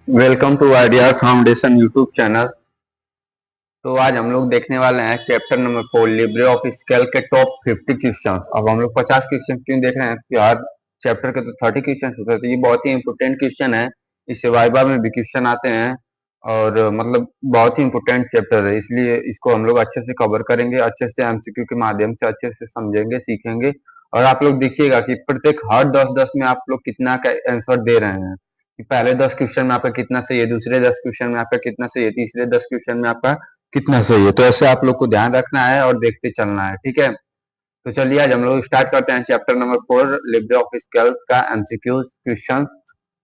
Welcome to Ideas Foundation YouTube channel. तो आज हम लोग देखने वाले हैं chapter number 4 Libre Office Calc के टॉप 50 क्वेश्चन। अब हम लोग 50 क्वेश्चन क्यों देख रहे हैं कि हर चैप्टर के तो 30 क्वेश्चन होते हैं, तो ये बहुत ही इंपोर्टेंट क्वेश्चन है। इससे वाइवा में भी क्वेश्चन आते हैं और मतलब बहुत ही इंपोर्टेंट चैप्टर है, इसलिए इसको हम लोग अच्छे से कवर करेंगे, अच्छे से एमसीक्यू के माध्यम से अच्छे से समझेंगे, सीखेंगे। और आप लोग देखिएगा कि प्रत्येक हर 10-10 में आप लोग कितना का आंसर दे रहे हैं कि पहले 10 क्वेश्चन में आपका कितना सही है, दूसरे 10 क्वेश्चन में आपका कितना सही है, तीसरे 10 क्वेश्चन में आपका कितना सही है। तो ऐसे आप लोग को ध्यान रखना है और देखते चलना है, ठीक है। तो चलिए आज हम लोग स्टार्ट करते हैं chapter number 4 Libre Office Calc का एमसीक्यू क्वेश्चन,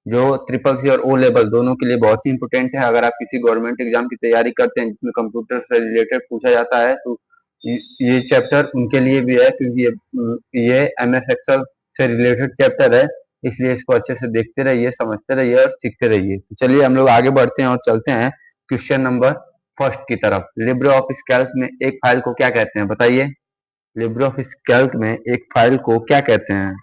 जो ट्रिपल सी और ओ लेवल दोनों के लिए बहुत ही इंपोर्टेंट है। अगर आप किसी गवर्नमेंट एग्जाम की तैयारी करते हैं जिसमें कंप्यूटर से रिलेटेड पूछा जाता है, तो ये चैप्टर उनके लिए भी है, क्योंकि ये एमएस एक्सेल से रिलेटेड चैप्टर है। इसलिए इसको अच्छे से देखते रहिए, समझते रहिए और सीखते रहिए। तो चलिए हम लोग आगे बढ़ते हैं और चलते हैं क्वेश्चन नंबर फर्स्ट की तरफ। लिब्रे ऑफिस कैल्क में एक फाइल को क्या कहते हैं, बताइए। लिब्रे ऑफिस कैल्क में एक फाइल को क्या कहते हैं।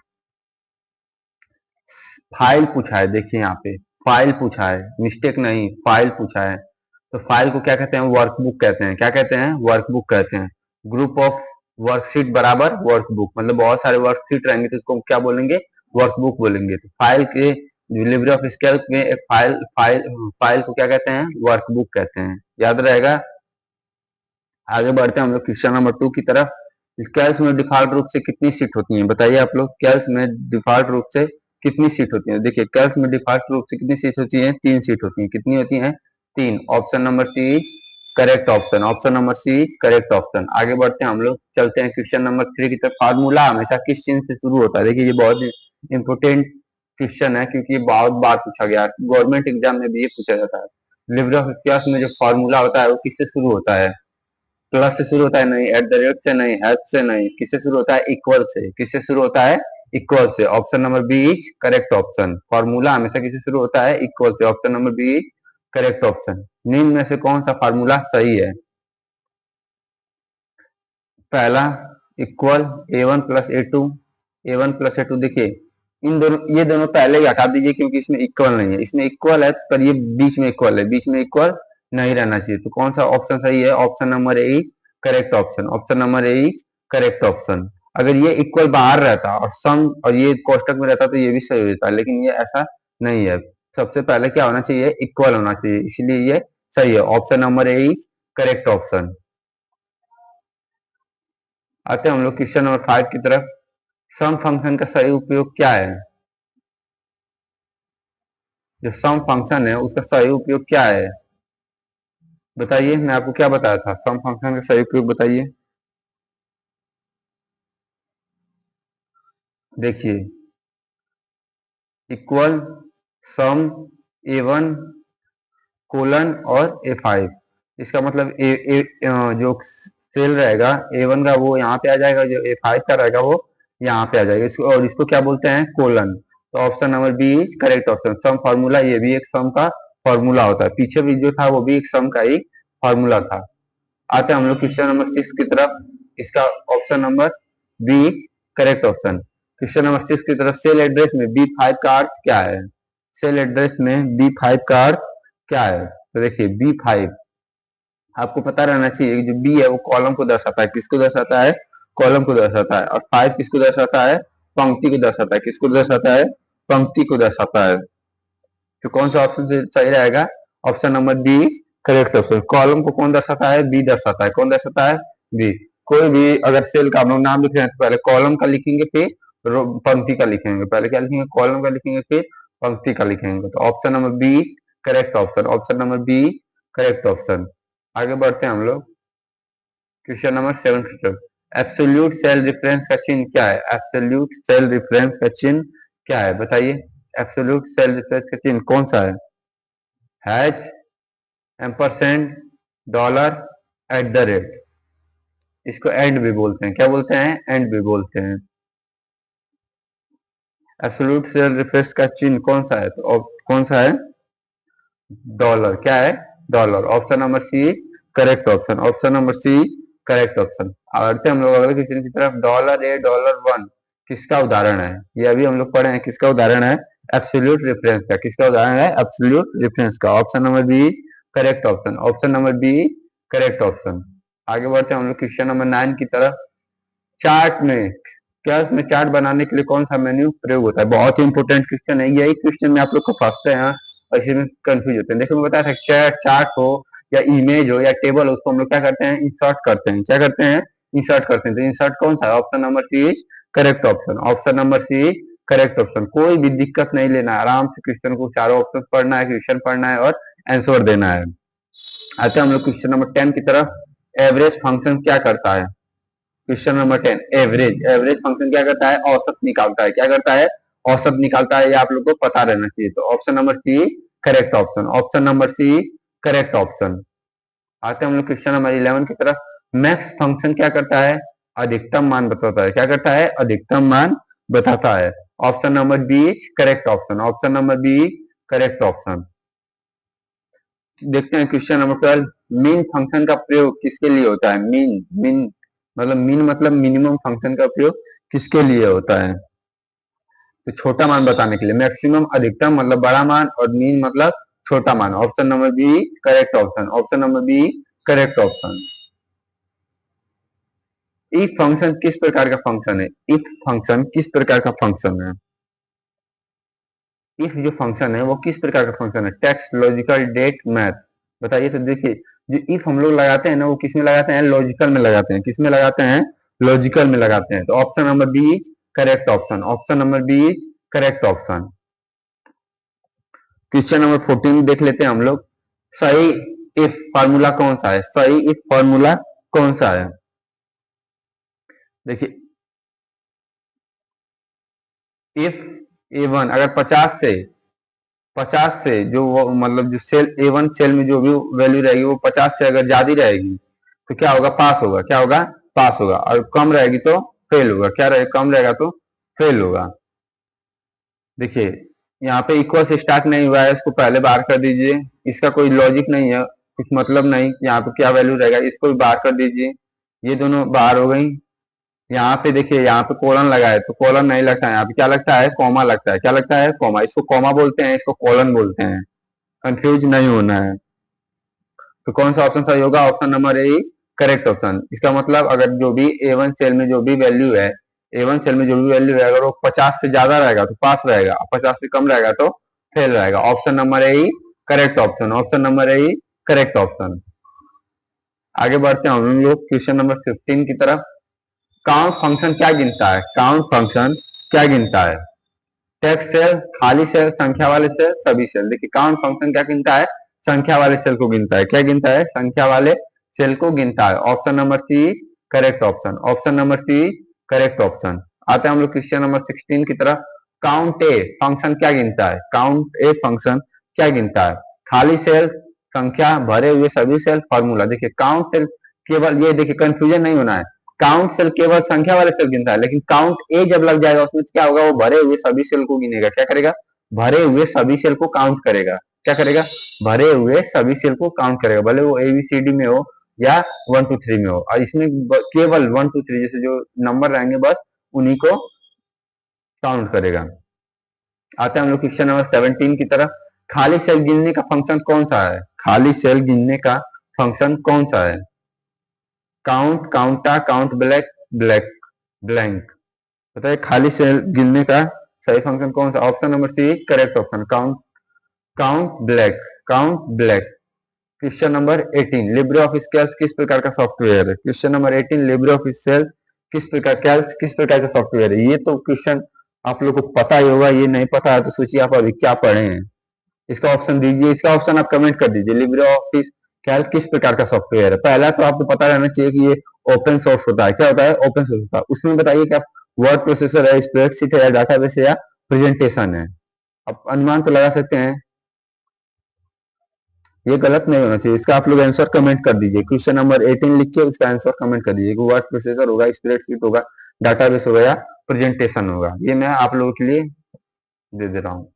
फाइल पूछा है, देखिए यहाँ पे फाइल पूछा है, मिस्टेक नहीं, फाइल पूछा है। तो फाइल को क्या कहते हैं, वर्कबुक कहते हैं। क्या कहते हैं, वर्कबुक कहते हैं। ग्रुप ऑफ वर्कशीट बराबर वर्कबुक, मतलब बहुत सारे वर्कशीट रहेंगे तो इसको क्या बोलेंगे, वर्कबुक बोलेंगे। तो फाइल के लिब्रे ऑफिस कैल्क में एक फाइल को क्या कहते हैं, वर्कबुक कहते हैं, याद रहेगा। आगे बढ़ते हैं हम लोग क्वेश्चन नंबर 2 की तरफ। कैल्क में डिफॉल्ट रूप से कितनी सीट होती है, बताइए आप लोग। कैल्क में डिफॉल्ट रूप से कितनी सीट होती है, देखिए कैल्क में डिफॉल्ट रूप से कितनी सीट होती है, 3 सीट होती है। कितनी होती है, 3। Option number C correct option, option number C correct option. आगे बढ़ते हैं हम लोग, चलते हैं क्वेश्चन नंबर 3 की तरफ। फार्मूला हमेशा किस चीज से शुरू होता है, देखिए ये बहुत इंपोर्टेंट क्वेश्चन है, क्योंकि ये बहुत बार पूछा गया है, गवर्नमेंट एग्जाम में भी ये पूछा जाता है। लिब्रे ऑफिस कैल्क में जो फार्मूला होता है वो किससे शुरू होता है, प्लस से शुरू होता है, नहीं। एट द रेट से नहीं, हैश से नहीं। किससे शुरू होता है, इक्वल से। किससे शुरू होता है, इक्वल से। Option number B is correct option. Formula हमेशा किससे शुरू होता है, इक्वल से। Option number B is correct option. निम्न में से कौन सा फार्मूला सही है, पहला equal A1 plus A2, A1 plus A2। देखिए इन दोनों, ये दोनों पहले ही हटा दीजिए, क्योंकि इसमें इक्वल नहीं है। इसमें इक्वल है पर ये बीच में इक्वल है, बीच में इक्वल नहीं रहना चाहिए। तो कौन सा ऑप्शन सही है, option number A is correct option. Option number A is correct option. अगर ये इक्वल बाहर रहता और सम और ये कोष्टक में रहता तो ये भी सही होता, लेकिन ये ऐसा नहीं है। सबसे पहले क्या होना चाहिए, इक्वल होना चाहिए, इसलिए ये सही है। Option number A is correct option. आते हैं हम लोग क्वेश्चन नंबर 5 की तरफ। सम फंक्शन का सही उपयोग क्या है, जो सम फंक्शन है उसका सही उपयोग क्या है, बताइए। मैं आपको क्या बताया था, सम फंक्शन का सही उपयोग बताइए। देखिए इक्वल सम A1 कोलन और A5। इसका मतलब जो सेल रहेगा A1 का वो यहाँ पे आ जाएगा, जो A5 का रहेगा वो यहाँ पे आ जाएगा। इसको और इसको क्या बोलते हैं, कोलन। तो option number B is correct option. Sum formula, ये भी एक सम का फॉर्मूला होता है, पीछे भी जो था वो भी एक सम का ही फॉर्मूला था। आते हैं हम लोग क्वेश्चन नंबर 6 की तरफ। इसका option number B correct option. Question number 6 की तरफ, सेल एड्रेस में B5 का अर्थ क्या है, सेल एड्रेस में B5 का अर्थ क्या है। तो देखिए B5 आपको पता रहना चाहिए कि जो बी है वो कॉलम को दर्शाता है, किसको दर्शाता है, कॉलम को दर्शाता है। और 5 किसको दर्शाता है, पंक्ति को दर्शाता है। किसको दर्शाता है, पंक्ति को दर्शाता है। तो कौन सा ऑप्शन सही रहेगा, option number D correct option. Column को कौन दर्शाता है, बी दर्शाता है। कौन दर्शाता है, बी। कोई भी अगर सेल का हम लोग नाम लिख रहे हैं तो पहले कॉलम का लिखेंगे, फिर पंक्ति का लिखेंगे। पहले क्या लिखेंगे, कॉलम का लिखेंगे, फिर पंक्ति का लिखेंगे। तो option number B correct option. Option number B correct option. आगे बढ़ते हैं हम लोग क्वेश्चन नंबर 7 की तरफ। एब्सोल्यूट सेल रिफरेंस का चिन्ह क्या है, एब्सोल्यूट सेल रिफरेंस का चिन्ह क्या है, बताइए। एब्सोल्यूट सेल रिफरेंस का चिन्ह कौन सा है, hash, ampersand, dollar, at the rate. इसको एंड भी बोलते हैं, क्या बोलते हैं, एंड भी बोलते हैं। एब्सोल्यूट सेल रिफरेंस का चिन्ह कौन सा है, तो कौन सा है, डॉलर। क्या है, dollar. Option number C correct option. Option number C correct option. आते हम लोग अगले क्वेश्चन की तरफ। $A $1 किसका उदाहरण है, ये अभी हम लोग पढ़े हैं, किसका उदाहरण है, एब्सोल्यूट रेफरेंस का। किसका उदाहरण है? एब्सोल्यूट रेफरेंस का। Option number B is correct option. Option number B correct option. आगे बढ़ते हैं हम लोग क्वेश्चन नंबर 9 की तरफ। चार्ट में, क्या इसमें चार्ट बनाने के लिए कौन सा मेन्यू प्रयोग होता है? बहुत ही इंपोर्टेंट क्वेश्चन है, यही क्वेश्चन में आप लोग को फंसते हैं और इसमें कंफ्यूज होते हैं। देखो मैं बताया था, चार्ट हो या इमेज हो या टेबल हो, उसको हम लोग क्या करते हैं? इंसर्ट करते हैं। क्या करते हैं? इंसर्ट करते हैं। तो इंसर्ट कौन सा है? Option number C is correct option. Option number C is correct option. कोई भी दिक्कत नहीं लेना है, आराम से क्वेश्चन को चारों ऑप्शन पढ़ना है, क्वेश्चन पढ़ना है और आंसर देना है। आते हैं हम लोग क्वेश्चन नंबर 10 की तरफ। एवरेज फंक्शन क्या करता है? Question number 10, average. Average function क्या करता है? औसत निकालता है। क्या करता है? औसत निकालता है। ये आप लोग को पता रहना चाहिए। तो option number C correct option. Option number C correct option. आते हैं हम लोग क्वेश्चन नंबर 11 की तरफ। मैक्स फंक्शन क्या करता है? अधिकतम मान बताता है। क्या करता है? अधिकतम मान बताता है। Option number B correct option. Option number B correct option. देखते हैं क्वेश्चन नंबर 12। मीन फंक्शन का प्रयोग किसके लिए होता है? मीन, मीन मतलब मिनिमम फंक्शन का प्रयोग किसके लिए होता है? तो छोटा मान बताने के लिए। मैक्सिमम अधिकतम मतलब बड़ा मान और मीन मतलब छोटा मान। Option number B correct option. Option number B correct option. If function किस प्रकार का फंक्शन है? इफ फंक्शन किस प्रकार का फंक्शन है? इफ जो फंक्शन है वो किस प्रकार का फंक्शन है? Text, logical, date, math. बताइए। तो देखिए, जो इफ हम लोग लगाते हैं ना, वो किस में लगाते हैं? लॉजिकल में लगाते हैं। किस में लगाते हैं? लॉजिकल में लगाते हैं। तो option number B correct option. Option number B correct option. Question number 14 देख लेते हैं हम लोग। सही इफ फार्मूला कौन सा है? सही इफ फार्मूला कौन सा है? देखिए, इफ A1 अगर 50 से जो मतलब जो सेल A1 सेल में जो भी वैल्यू रहेगी वो 50 से अगर ज्यादा रहेगी तो क्या होगा? पास होगा। क्या होगा? पास होगा। और कम रहेगी तो फेल होगा। क्या रहेगा? कम रहेगा तो फेल होगा। देखिए, यहाँ पे इक्वल से स्टार्ट नहीं हुआ है, इसको पहले बाहर कर दीजिए। इसका कोई लॉजिक नहीं है, कुछ मतलब नहीं यहाँ पे क्या वैल्यू रहेगा, इसको भी बाहर कर दीजिए। ये दोनों बाहर हो गई। यहाँ पे देखिए, यहाँ पे कोलन लगा है तो कोलन नहीं लगता है, यहाँ पे क्या लगता है? कॉमा लगता है। क्या लगता है? कॉमा। इसको कॉमा बोलते हैं, इसको कोलन बोलते हैं। कंफ्यूज नहीं होना है। तो कौन सा ऑप्शन सही होगा? Option number A correct option. इसका मतलब अगर जो भी A1 सेल में जो भी वैल्यू है, A1 सेल में जो भी वैल्यू है, अगर वो 50 से ज्यादा रहेगा तो पास रहेगा, 50 से कम रहेगा तो फेल रहेगा। Option number A correct option. Option number A correct option. आगे बढ़ते हैं हम लोग क्वेश्चन नंबर 15 की तरफ। काउंट फंक्शन क्या गिनता है? काउंट फंक्शन क्या गिनता है? टेक्स्ट सेल, खाली सेल, संख्या वाले सेल, सभी सेल। देखिए, काउंट फंक्शन क्या गिनता है? संख्या वाले सेल को गिनता है। क्या गिनता है? संख्या वाले सेल को गिनता है। Option number C correct option. Option number C correct option. आते हैं हम लोग क्वेश्चन नंबर 16 की तरफ। काउंट ए फंक्शन क्या गिनता है? काउंट ए फंक्शन क्या गिनता है? खाली सेल, संख्या, भरे हुए सभी सेल, फॉर्मूला। देखिए, काउंट सेल केवल, ये देखिए कंफ्यूजन नहीं होना है, काउंट सेल केवल संख्या वाले सेल गिनता है, लेकिन काउंट ए जब लग जाएगा उसमें क्या होगा? वो भरे हुए सभी सेल को गिनेगा। क्या करेगा? भरे हुए सभी सेल को काउंट करेगा। क्या करेगा? भरे हुए सभी सेल को काउंट करेगा, भले वो ABCD में हो या 1 2 3 में हो। और इसमें केवल 1 2 3 जैसे जो नंबर रहेंगे बस उन्हीं को काउंट करेगा। आते हैं हम लोग क्वेश्चन नंबर 17 की तरफ। खाली सेल गिनने का फंक्शन कौन सा है? खाली सेल गिनने का फंक्शन कौन सा है? Count, counta, count black, black, blank. बताइए, खाली सेल गिनने का सही फंक्शन कौन सा? Option number C correct option. Count, count black, count black. Question number 18। Libre Office Calc किस प्रकार का सॉफ्टवेयर है? Question number 18। Libre Office Calc किस प्रकार का सॉफ्टवेयर है? ये तो क्वेश्चन आप लोग को पता ही होगा, ये नहीं पता है तो सोचिए आप अभी क्या पढ़े हैं। इसका ऑप्शन दीजिए, इसका ऑप्शन आप कमेंट कर दीजिए। लिब्रे ऑफिस कैल्क किस प्रकार का सॉफ्टवेयर है? पहला तो आपको पता रहना चाहिए कि ये ओपन सोर्स होता है। क्या होता है? ओपन सोर्स होता है। उसमें बताइए कि आप वर्ड प्रोसेसर है, स्प्रेडशीट है, या डाटाबेस है, या प्रेजेंटेशन है? आप अनुमान तो लगा सकते हैं। ये गलत नहीं होना चाहिए। इसका आप लोग आंसर कमेंट कर दीजिए। क्वेश्चन नंबर 18 लिखिए, उसका आंसर कमेंट कर दीजिए। वर्ड प्रोसेसर होगा, स्प्रेडशीट होगा, डाटाबेस होगा, या प्रेजेंटेशन होगा। ये मैं आप लोगों के लिए दे दे रहा हूँ।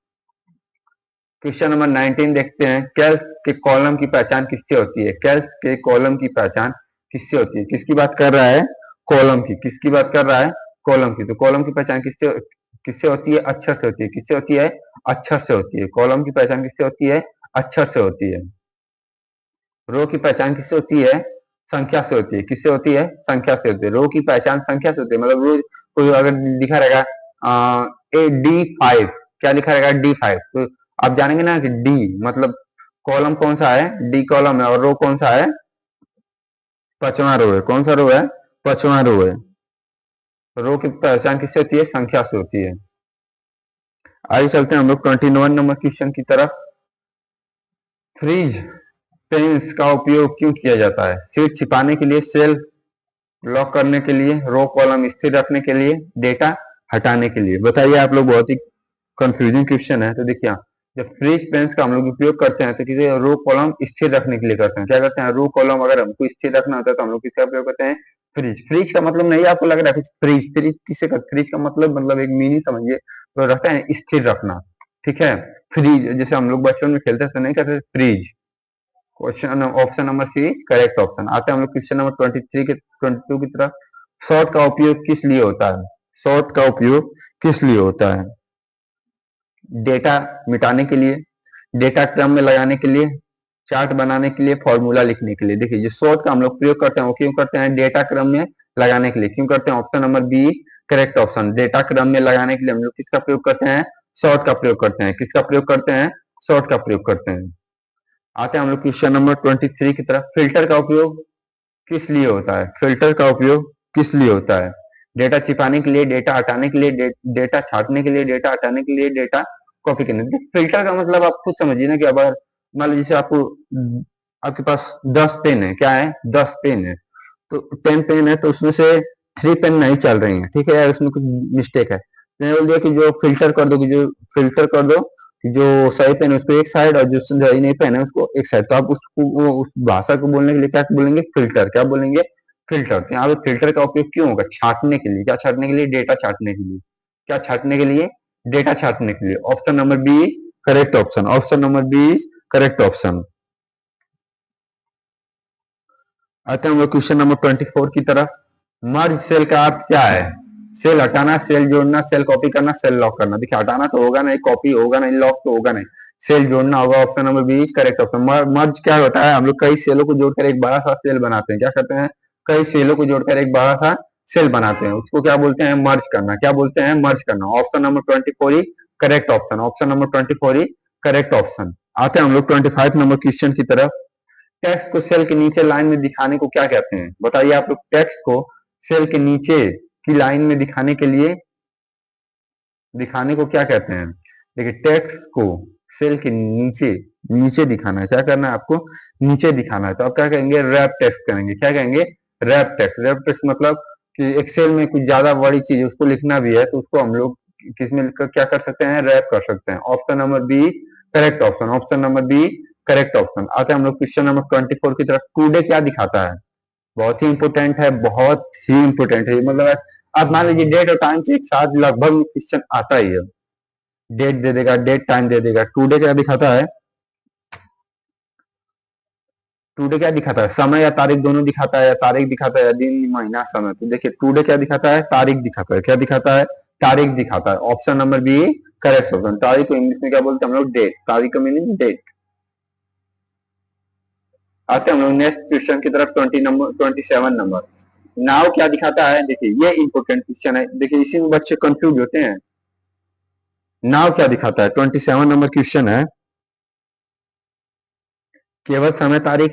क्वेश्चन नंबर 19 देखते हैं। कैल्क के कॉलम की पहचान किससे होती है? कैल्क के कॉलम की पहचान किससे होती है? किसकी बात कर रहा है? कॉलम की। किसकी बात कर रहा है? कॉलम की। तो कॉलम की पहचान किससे किससे होती है? अक्षर से होती है। किससे होती है? अक्षर से होती है। कॉलम की पहचान किससे होती है? अक्षर से होती है। रो की पहचान किससे होती है? संख्या से होती है। किससे होती है? संख्या से होती है। रो की पहचान संख्या से होती है। मतलब रो कोई अगर लिखा रहेगा D5, क्या लिखा रहेगा? D5, तो आप जानेंगे ना कि डी मतलब कॉलम कौन सा है? डी कॉलम है। और रो कौन सा है? पांचवा रो है। कौन सा रो है? पांचवा रो है। रो की पहचान किससे होती है? संख्या से होती है। आगे चलते हैं हम लोग 21 नंबर क्वेश्चन की तरफ। फ्रीज पेंस का उपयोग क्यों किया जाता है? शीट छिपाने के लिए, सेल लॉक करने के लिए, रो कॉलम स्थिर रखने के लिए, डेटा हटाने के लिए। बताइए आप लोग, बहुत ही कंफ्यूजिंग क्वेश्चन है। तो देखिए, जब फ्रीज पेंस का हम लोग उपयोग करते हैं तो किसी रो कॉलम स्थिर रखने के लिए करते हैं। क्या करते हैं? रो कॉलम अगर हमको स्थिर रखना होता है तो हम लोग किसका उपयोग करते हैं? फ्रीज। फ्रीज का मतलब नहीं आपको लग रहा है फ्रीज फ्रीज किसे का? फ्रीज का मतलब एक मीनिंग समझिए, तो रहता है स्थिर रखना। ठीक है, फ्रीज जैसे हम लोग बचपन में खेलते थे, नहीं कहते freeze. Question option number C correct option. आते हैं हम लोग क्वेश्चन नंबर 22 की तरफ। सॉर्ट का उपयोग किस लिए होता है? सॉर्ट का उपयोग किस लिए होता है? डेटा मिटाने के लिए, डेटा क्रम में लगाने के लिए, चार्ट बनाने के लिए, फॉर्मूला लिखने के लिए। देखिए, जो सॉर्ट का हम लोग प्रयोग करते हैं वो क्यों करते हैं? डेटा क्रम में लगाने के लिए। क्यों करते हैं? Option number B correct option. Data क्रम में लगाने के लिए हम लोग किसका प्रयोग करते हैं? सॉर्ट का प्रयोग करते हैं। किसका प्रयोग करते हैं? सॉर्ट का प्रयोग करते हैं। आते हैं हम लोग क्वेश्चन नंबर 23 की तरफ। फिल्टर का उपयोग किस लिए होता है? फिल्टर का उपयोग किस लिए होता है? डेटा छिपाने के लिए, डेटा हटाने के लिए, डेटा छांटने के लिए, डेटा हटाने के लिए, डेटा कॉपी करने के लिए। फिल्टर का मतलब आप खुद समझिए ना कि अगर मान लीजिए जैसे आपको आपके पास 10 पेन है। क्या है? 10 पेन है। तो 10 पेन है तो उसमें से 3 पेन नहीं चल रही है। ठीक है, उसमें कुछ मिस्टेक है, तो मैंने बोल दिया कि जो फिल्टर कर दो, कि जो फिल्टर कर दो, कि जो सही पेन है उसको एक साइड और जो सही नहीं पेन है उसको एक साइड। तो आप उसको उस भाषा को बोलने के लिए क्या बोलेंगे? फिल्टर। क्या बोलेंगे? फिल्टर। तो यहाँ पे फिल्टर का उपयोग क्यों होगा? छांटने के लिए। क्या छांटने के लिए? डेटा छांटने के लिए। क्या छांटने के लिए? डेटा छांटने के लिए। Option number B correct option. Option number B correct option. आते हैं हम लोग क्वेश्चन नंबर 24 की तरफ। मर्ज सेल का अर्थ क्या है? सेल हटाना, सेल जोड़ना, सेल कॉपी करना, सेल लॉक करना। देखिए, हटाना तो होगा नहीं, कॉपी होगा नहीं, लॉक तो होगा नहीं, सेल जोड़ना होगा। Option number B correct option. Merge क्या होता है? हम लोग कई सेलों को जोड़कर एक बड़ा सा सेल बनाते हैं। क्या करते हैं? कई सेलों को जोड़कर एक बड़ा सा सेल बनाते हैं, उसको क्या बोलते हैं? मर्ज करना। क्या बोलते हैं? मर्ज करना। Option number 24 correct option. Option number 24 correct option. आते हैं हम लोग 25 नंबर क्वेश्चन की तरफ। टेक्स्ट को सेल के नीचे लाइन में दिखाने को क्या कहते हैं? बताइए आप लोग, टेक्स्ट को सेल के नीचे की लाइन में दिखाने को क्या कहते हैं? देखिए, टेक्स्ट को सेल के नीचे नीचे दिखाना है। क्या करना है आपको? नीचे दिखाना है। तो आप क्या कहेंगे? रैप टेक्स्ट करेंगे। क्या कहेंगे? Wrap text. रैप टेक्स्ट मतलब कि एक्सेल में कुछ ज्यादा बड़ी चीज उसको लिखना भी है तो उसको हम लोग किसमें लिखकर क्या कर सकते हैं? रैप कर सकते हैं। Option number B correct option. Option number B correct option. आते हैं हम लोग क्वेश्चन नंबर 24 की तरफ। टुडे क्या दिखाता है? बहुत ही इंपोर्टेंट है, बहुत ही इंपोर्टेंट है। मतलब आप मान लीजिए डेट और टाइम से एक साथ लगभग क्वेश्चन आता ही है। डेट दे देगा, डेट टाइम दे देगा। टुडे क्या दिखाता है? टुडे क्या दिखाता है? समय या तारीख दोनों दिखाता है, या तारीख दिखाता है, या दिन महीना समय। तो देखिए, टुडे क्या दिखाता है? तारीख दिखाता है। क्या दिखाता है? तारीख दिखाता है। Option number B correct option. तारीख को इंग्लिश में क्या बोलते हैं हम लोग? डेट। तारीख का मीनिंग डेट। आते हैं हम लोग नेक्स्ट क्वेश्चन की तरफ। 27 नंबर। नाव क्या दिखाता है? देखिए, ये इंपोर्टेंट क्वेश्चन है। देखिए, इसी में बच्चे कंफ्यूज होते हैं। नाव क्या दिखाता है? 27 नंबर क्वेश्चन है। केवल समय तारीख,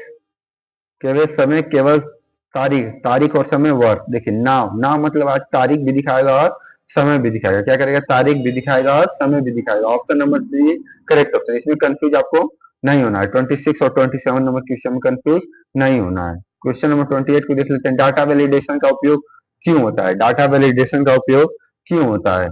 केवल समय, केवल तारीख, तारीख और समय वर्ष। देखिए, नाव नाव मतलब आज तारीख भी दिखाएगा और समय भी दिखाएगा। क्या करेगा? तारीख भी दिखाएगा और समय भी दिखाएगा। Option number C correct option. इसमें कंफ्यूज आपको नहीं होना है। 26 और 27 नंबर क्वेश्चन में कंफ्यूज नहीं होना है। क्वेश्चन नंबर 28 को देख लेते हैं। डाटा वैलिडेशन का उपयोग क्यों होता है? डाटा वैलिडेशन का उपयोग क्यों होता है?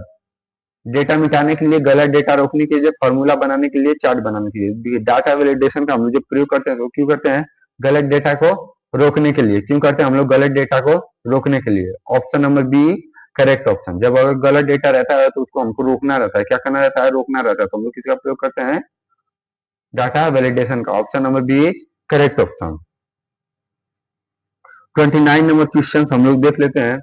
डेटा मिटाने के लिए, गलत डेटा रोकने के लिए, फॉर्मूला बनाने के लिए, चार्ट बनाने के लिए। डाटा वैलिडेशन का हम लोग जो प्रयोग करते हैं तो क्यों करते हैं? गलत डेटा को रोकने के लिए। क्यों करते हैं हम लोग? गलत डेटा को रोकने के लिए। Option number B correct option. जब अगर गलत डेटा रहता है तो उसको हमको रोकना रहता है। क्या करना रहता है? रोकना रहता है। तो हम लोग किसका प्रयोग करते हैं? डाटा वैलिडेशन का। Option number B correct option. 29 नंबर क्वेश्चन हम लोग देख लेते हैं।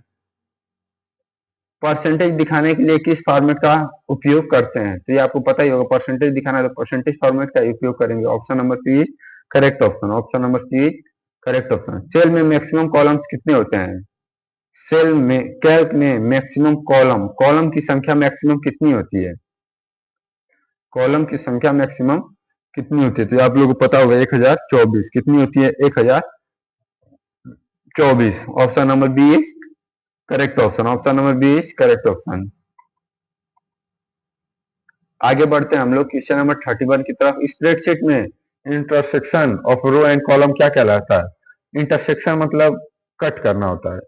परसेंटेज दिखाने के लिए किस फॉर्मेट का उपयोग करते हैं? तो ये आपको पता ही होगा, परसेंटेज दिखाना है तो परसेंटेज फॉर्मेट का उपयोग करेंगे। Option number C is correct option. Option number C is correct option. Cell में मैक्सिमम कॉलम्स कितने होते हैं? सेल में, कैल्क में मैक्सिमम कॉलम, कॉलम की संख्या मैक्सिमम कितनी होती है? कॉलम की संख्या मैक्सिमम कितनी होती है? तो आप लोगों को पता होगा 1024। कितनी होती है? 1024। Option number B is correct option. Option number B is correct option. आगे बढ़ते हैं हम लोग क्वेश्चन नंबर 31 की तरफ। स्प्रेडशीट में intersection of row and column क्या कहलाता है? इंटरसेक्शन मतलब कट करना होता है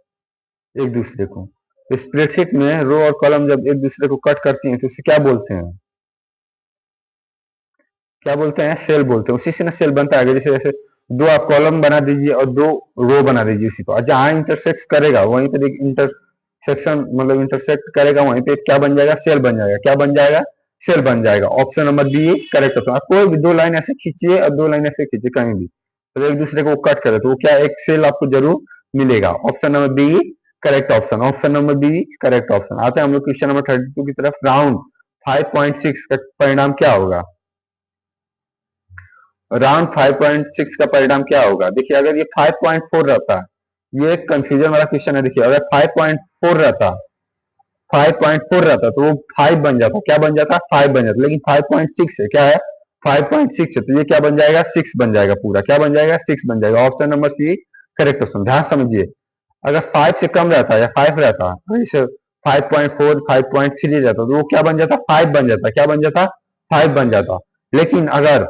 एक दूसरे को। स्प्रेडशीट में रो और कॉलम जब एक दूसरे को कट करती हैं तो इसे क्या बोलते हैं? क्या बोलते हैं? सेल बोलते हैं। उसी से ना सेल बनता है। जैसे जैसे दो आप कॉलम बना दीजिए और दो रो बना दीजिए उसी को, और जहां इंटरसेक्ट करेगा वहीं पे इंटरसेक्शन मतलब इंटरसेक्ट करेगा वहीं पे क्या बन जाएगा? सेल बन जाएगा। क्या बन जाएगा? सेल बन जाएगा। Option number B is correct option. आप कोई भी दो लाइन ऐसे खींचिए और दो लाइन ऐसे खींचिए कहीं भी, तो एक दूसरे को कट करे तो वो क्या, एक सेल आपको जरूर मिलेगा। Option number B is correct option. Option number B correct option. आते हैं हम लोग क्वेश्चन नंबर 32 की तरफ। राउंड 5.6 का परिणाम क्या होगा? राउंड 5.6 का परिणाम क्या होगा? देखिए अगर ये 5.4 रहता, ये एक कंफ्यूजन वाला क्वेश्चन है। देखिए अगर 5.4 रहता, 5.4 रहता तो वो 5 बन जाता। क्या बन जाता? 5 बन जाता। लेकिन 5.6 है, क्या है? 5.6 है, तो ये क्या बन जाएगा? 6 बन जाएगा पूरा। क्या बन जाएगा? 6 बन जाएगा। Option number C correct option. ध्यान समझिए, अगर 5 से कम रहता या 5 रहता, जैसे 5.4 5.3 रहता तो वो क्या बन जाता? 5 बन जाता। क्या बन जाता? 5 बन जाता। लेकिन अगर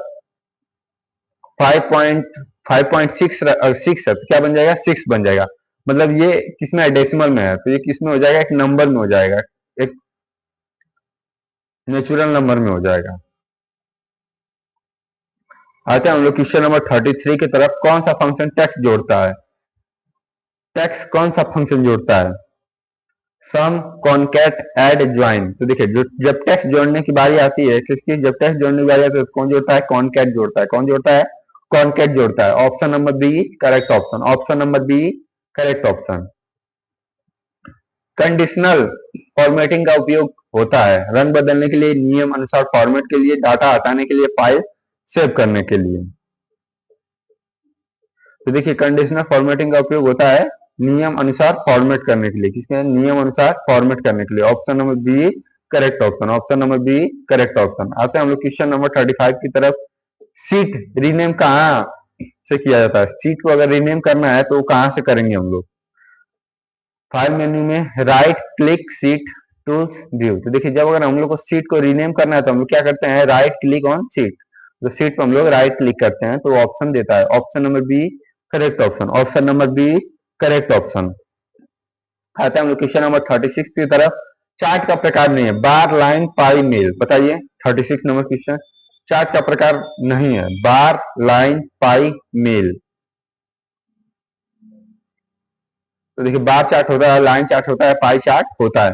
5.6 है तो क्या बन जाएगा? 6 बन जाएगा। मतलब ये किसमें है? डेसिमल में है, तो ये किसमें हो जाएगा? एक नंबर में हो जाएगा, एक नेचुरल नंबर में हो जाएगा। आते हैं हम लोग क्वेश्चन नंबर 33 की तरफ। कौन सा फंक्शन टेक्स्ट जोड़ता है? टेक्स्ट कौन सा फंक्शन जोड़ता है? सम, कॉनकैट, ऐड, ज्वाइन। तो देखिए जब टेक्स्ट जोड़ने की बारी आती है किसकी, जब टेक्स्ट जोड़ने की बारी आती है तो कौन जोड़ता है? कॉनकैट जोड़ता है। कौन जोड़ता है? कॉनकैट जोड़ता है। Option number B correct option. Option number B correct option. Conditional formatting का उपयोग होता है रंग बदलने के लिए, नियम अनुसार फॉर्मेट के लिए, डाटा हटाने के लिए, फाइल सेव करने के लिए। तो देखिए कंडीशनल फॉर्मेटिंग का उपयोग होता है नियम अनुसार फॉर्मेट करने के लिए। किसके? नियम अनुसार फॉर्मेट करने के लिए। Option number B correct option. Option number B correct option. आते हैं हम लोग क्वेश्चन नंबर 35 की तरफ। सीट रीनेम कहाँ से किया जाता है? सीट को अगर रीनेम करना है तो कहां से करेंगे हम लोग? फाइल मेन्यू में right click seat tools view. तो देखिए जब अगर हम लोग को सीट को रीनेम करना है तो हम लोग क्या करते हैं? Right click on seat. तो सीट पर हम लोग राइट क्लिक करते हैं तो ऑप्शन देता है। Option number B correct option. Option number B correct option. आते हैं हम लोग क्वेश्चन नंबर 36 की तरफ। चार्ट का प्रकार नहीं है, बार, लाइन, पाई, मेल। बताइए 36 नंबर क्वेश्चन। चार्ट का प्रकार नहीं है, बार, लाइन, पाई, मेल। तो देखिए बार चार्ट होता है, लाइन चार्ट होता है, पाई चार्ट होता है,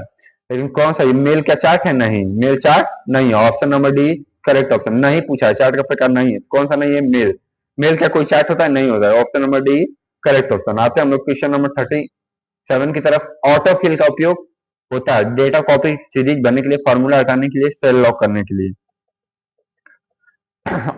लेकिन कौन सा? ये मेल का चार्ट है? नहीं, मेल चार्ट नहीं है। Option number D correct option. नहीं पूछा है, चार्ट का प्रकार नहीं है, कौन सा नहीं है? मेल। मेल का कोई चार्ट होता है? नहीं होता है। Option number D correct option. आते हैं हम लोग क्वेश्चन नंबर 37 की तरफ। ऑटो फिल का उपयोग होता है डेटा कॉपी सीरीज बनने के लिए, फॉर्मूला हटाने के लिए, सेल लॉक करने के लिए।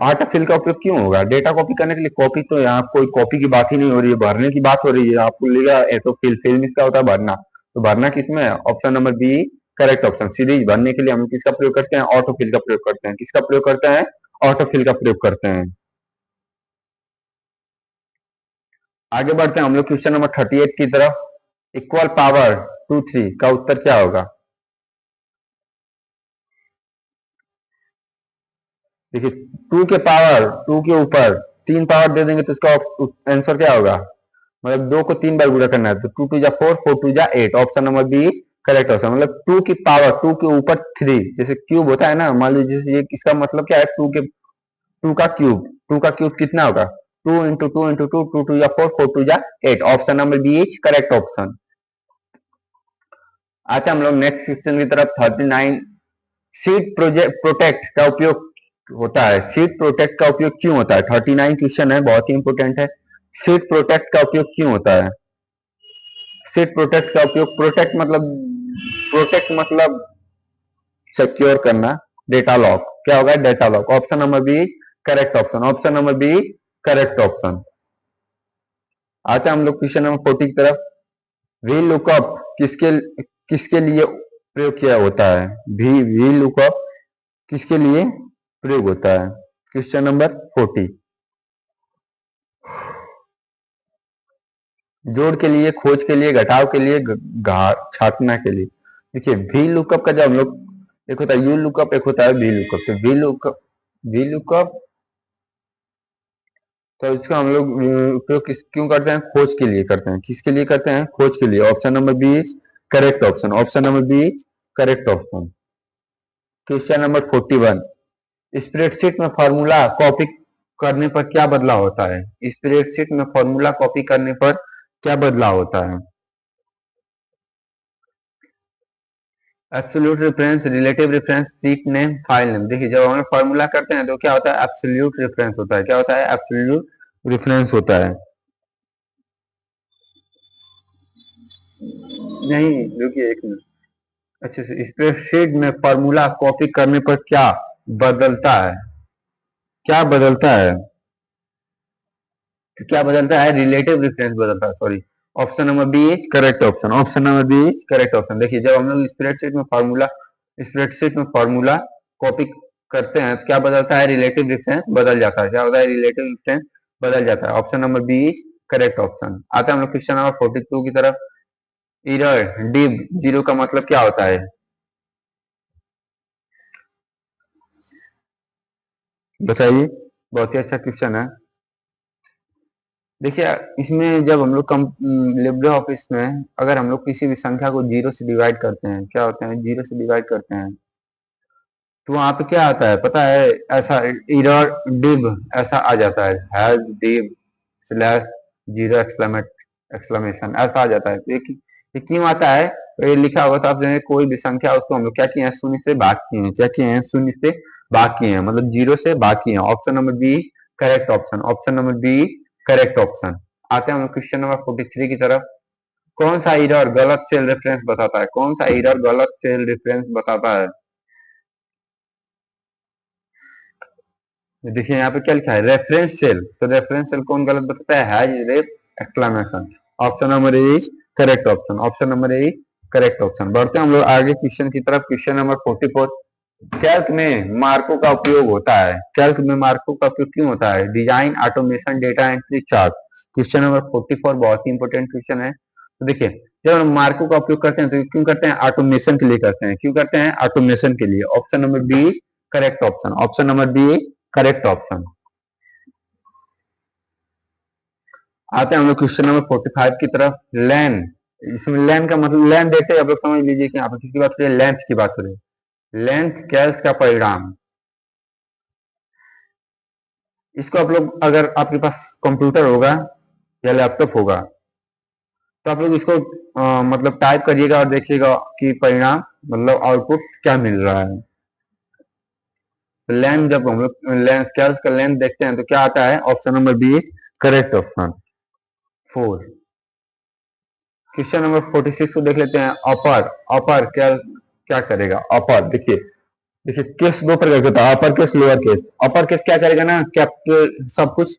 ऑटो फिल का उपयोग क्यों होगा? डेटा कॉपी करने के लिए। कॉपी तो यहाँ कोई कॉपी की बात ही नहीं हो रही है, भरने की बात हो रही है। आपको लिखा तो फिल, फिल इसका होता है भरना, तो भरना किसमें है? Option number B correct option. Series भरने के लिए हम किसका प्रयोग करते हैं? ऑटो फिल का प्रयोग करते हैं। किसका प्रयोग करते हैं? ऑटो फिल का प्रयोग करते हैं। आगे बढ़ते हैं हम लोग क्वेश्चन नंबर 38 की तरफ। इक्वल पावर 2 3 का उत्तर क्या होगा? देखिए 2 के पावर 2 के ऊपर 3 पावर दे देंगे तो इसका आंसर क्या होगा? मतलब 2 को 3 बार गुणा करना है तो 2 टू जा 4, 4 टू जा 8। Option number B correct option. मतलब 2 की पावर 2 के ऊपर 3, जैसे क्यूब होता है ना, मान लीजिए जैसे ये इसका मतलब क्या है? 2 का क्यूब, 2 का क्यूब कितना होगा? 2 इंटू 2 इंटू 2, 2 टू जा 4, 4 टू जा 8। Option number B is correct option. आते हम लोग नेक्स्ट क्वेश्चन की तरफ 39। सीट प्रोटेक्ट का उपयोग होता है। सीट प्रोटेक्ट का उपयोग क्यों होता है? 39 क्वेश्चन है, बहुत ही इंपोर्टेंट है। सीट प्रोटेक्ट का उपयोग क्यों होता है? सीट प्रोटेक्ट का उपयोग, प्रोटेक्ट मतलब प्रोटेक्ट मतलब सिक्योर करना, डेटा लॉक, क्या होगा data lock. Option number B correct option, option number B correct option. आते हैं हम लोग क्वेश्चन नंबर 40 की तरफ। वी लुकअप किसके किसके लिए प्रयोग किया होता है? वी लुकअप किसके लिए प्रयोग होता है? Question number 40। जोड़ के लिए, खोज के लिए, घटाव के लिए, छाटना के लिए। देखिए वी लुकअप का जब हम लोग, एक होता है यू लुकअप, एक होता है वी लुकअप। तो वी लुकअप तो इसका हम लोग उपयोग क्यों करते हैं? खोज के लिए करते हैं। किसके लिए करते हैं? खोज के लिए। Option number B is correct option, option number B is correct option. Question number 41। Spreadsheet में फॉर्मूला कॉपी करने पर क्या बदलाव होता है? स्प्रेडशीट में फॉर्मूला कॉपी करने पर क्या बदलाव होता है? Absolute reference, relative reference, sheet name, file name. देखिए जब हम फॉर्मूला करते हैं तो क्या होता है? एब्सोल्यूट रेफरेंस होता है। क्या होता है? एब्सोल्यूट रेफरेंस होता है। नहीं, रुकिए एक मिनट। अच्छे से, स्प्रेडशीट में फॉर्मूला कॉपी करने पर क्या बदलता है? क्या बदलता है? तो क्या बदलता है? रिलेटिव रेफरेंस बदलता है, sorry. Option number B is correct option, option number B is correct option. देखिए जब हम लोग स्प्रेडशीट में फॉर्मूला कॉपी करते हैं तो क्या बदलता है? रिलेटिव रेफरेंस बदल जाता है। क्या होता है? रिलेटिव रेफरेंस बदल जाता है। Option number B is correct option. आते हैं हम लोग क्वेश्चन नंबर 42 की तरफ। एरर डिव जीरो का मतलब क्या होता है? बताइए, बहुत ही अच्छा क्वेश्चन है। देखिए इसमें जब हम लोग लिब्रे ऑफिस में अगर हम लोग किसी भी संख्या को जीरो से डिवाइड करते हैं, क्या होते हैं? जीरो से डिवाइड करते हैं तो वहां पे क्या आता है पता है? ऐसा एरर डिव ऐसा आ जाता है, has div slash zero exclamation ऐसा आ जाता है। तो ये क्यों आता है? तो ये लिखा होगा तो आप जो है कोई भी संख्या उसको हम लोग क्या किए हैं? शून्य से भाग किए हैं। क्या किए हैं? शून्य से भाग किए हैं, मतलब जीरो से भाग किए हैं। Option number B correct option, option number B correct option. आते हैं हम क्वेश्चन नंबर 43 की तरफ। कौन सा एरर गलत सेल रेफरेंस बताता है? कौन सा एरर गलत सेल रेफरेंस बताता है? देखिए यहाँ पे क्या लिखा है? Reference cell. तो रेफरेंस सेल कौन गलत बताता है? Hash ref exclamation. Option number A is correct option, option number A correct option. बढ़ते हैं हम लोग आगे क्वेश्चन की तरफ। Question number 44। कैल्क में मार्को का उपयोग होता है? कैल्क में मार्को का उपयोग क्यों होता है? Design, automation, data entry, chart. Question number 44 बहुत ही इंपॉर्टेंट क्वेश्चन है। तो देखिए जब हम मार्को का उपयोग करते हैं तो क्यों करते हैं? ऑटोमेशन के लिए करते हैं। क्यों करते हैं? ऑटोमेशन के लिए। Option number B correct option, option number B correct option. आते हैं हम लोग क्वेश्चन नंबर 45 की तरफ। लैन, इसमें लैन का मतलब, लैन देखते हैं आप लोग समझ लीजिए कि यहाँ पर किसकी बात हो रही है? लेंथ की बात हो रही है। लेंथ कैल्स का परिणाम। इसको आप लोग, अगर आपके पास कंप्यूटर होगा या लैपटॉप होगा तो आप लोग इसको मतलब टाइप करिएगा और देखिएगा कि परिणाम मतलब आउटपुट क्या मिल रहा है। लेंथ, जब हम लोग लेंथ कैल्स का लेंथ देखते हैं तो क्या आता है? Option number B correct option 4। Question number 46 को देख लेते हैं। अपर, अपर क्या क्या करेगा? अपर देखिए, देखिए केस दो प्रकार के होता है, upper case lower case. Upper case क्या करेगा ना? कैपिटल, सब कुछ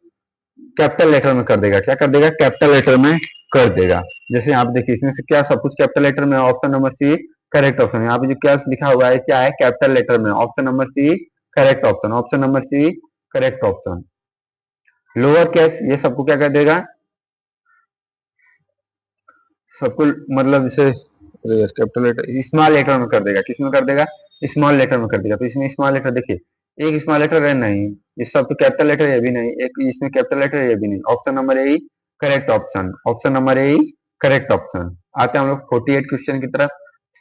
कैपिटल लेटर में कर देगा। क्या कर देगा? कैपिटल लेटर में कर देगा। जैसे यहाँ पे देखिए इसमें से क्या सब कुछ कैपिटल लेटर में? Option number C correct option. यहाँ पे जो क्या लिखा हुआ है क्या है? कैपिटल लेटर में। Option number C correct option, option number C correct option. Lower case ये सबको क्या कर देगा? सबको मतलब जैसे कैपिटल लेटर स्मॉल लेटर में कर देगा। किस में कर देगा? स्मॉल लेटर में कर देगा। तो इसमें स्मॉल लेटर देखिए, एक स्मॉल लेटर है नहीं, ये सब तो कैपिटल लेटर ये भी नहीं, एक इसमें कैपिटल लेटर ये भी नहीं। Option number A correct option, option number A correct option. आते हैं हम लोग 48 क्वेश्चन की तरफ।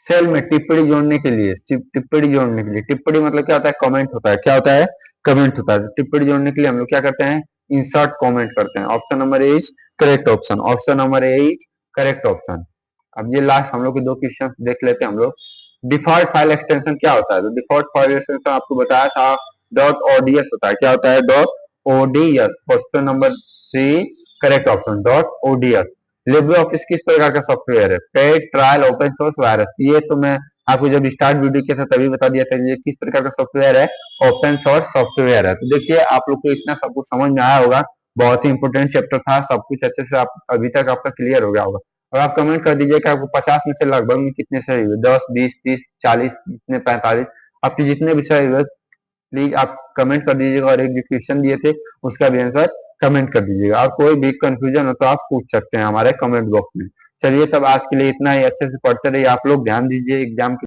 सेल में टिप्पणी जोड़ने के लिए, टिप्पणी जोड़ने के लिए, टिप्पणी मतलब क्या होता है? कमेंट होता है। क्या होता है? कमेंट होता है। टिप्पणी जोड़ने के लिए हम लोग क्या करते हैं? इंसर्ट कमेंट करते हैं। Option number A correct option, option number A correct option. अब ये लास्ट हम लोग के दो क्वेश्चन देख लेते हैं हम लोग। डिफॉल्ट फाइल एक्सटेंशन क्या होता है? तो डिफॉल्ट फाइल एक्सटेंशन आपको बताया था डॉट ओडीएस होता है। क्या होता है? Dot ODS. Question number 3 correct option, dot ODS. LibreOffice किस प्रकार का सॉफ्टवेयर है? Paid, trial, open source, virus. ये तो मैं आपको जब स्टार्ट वीडियो किया था तभी बता दिया था ये किस प्रकार का सॉफ्टवेयर है, ओपन सोर्स सॉफ्टवेयर है। तो देखिए आप लोग को इतना सब कुछ समझ में आया होगा, बहुत ही इंपॉर्टेंट चैप्टर था, सब कुछ अच्छे से आप अभी तक आपका क्लियर हो गया होगा। और आप कमेंट कर दीजिए कि आपको 50 में से लगभग में कितने सही हुए, 10, 20, 30, 40, जितने 45, आपके जितने भी सही हुए प्लीज आप कमेंट कर दीजिएगा, और एक जो क्वेश्चन दिए थे उसका भी आंसर कमेंट कर दीजिएगा। और कोई भी कंफ्यूजन हो तो आप पूछ सकते हैं हमारे कमेंट बॉक्स में। चलिए तब आज के लिए इतना ही, अच्छे से पढ़ते रहिए आप लोग, ध्यान दीजिए एग्जाम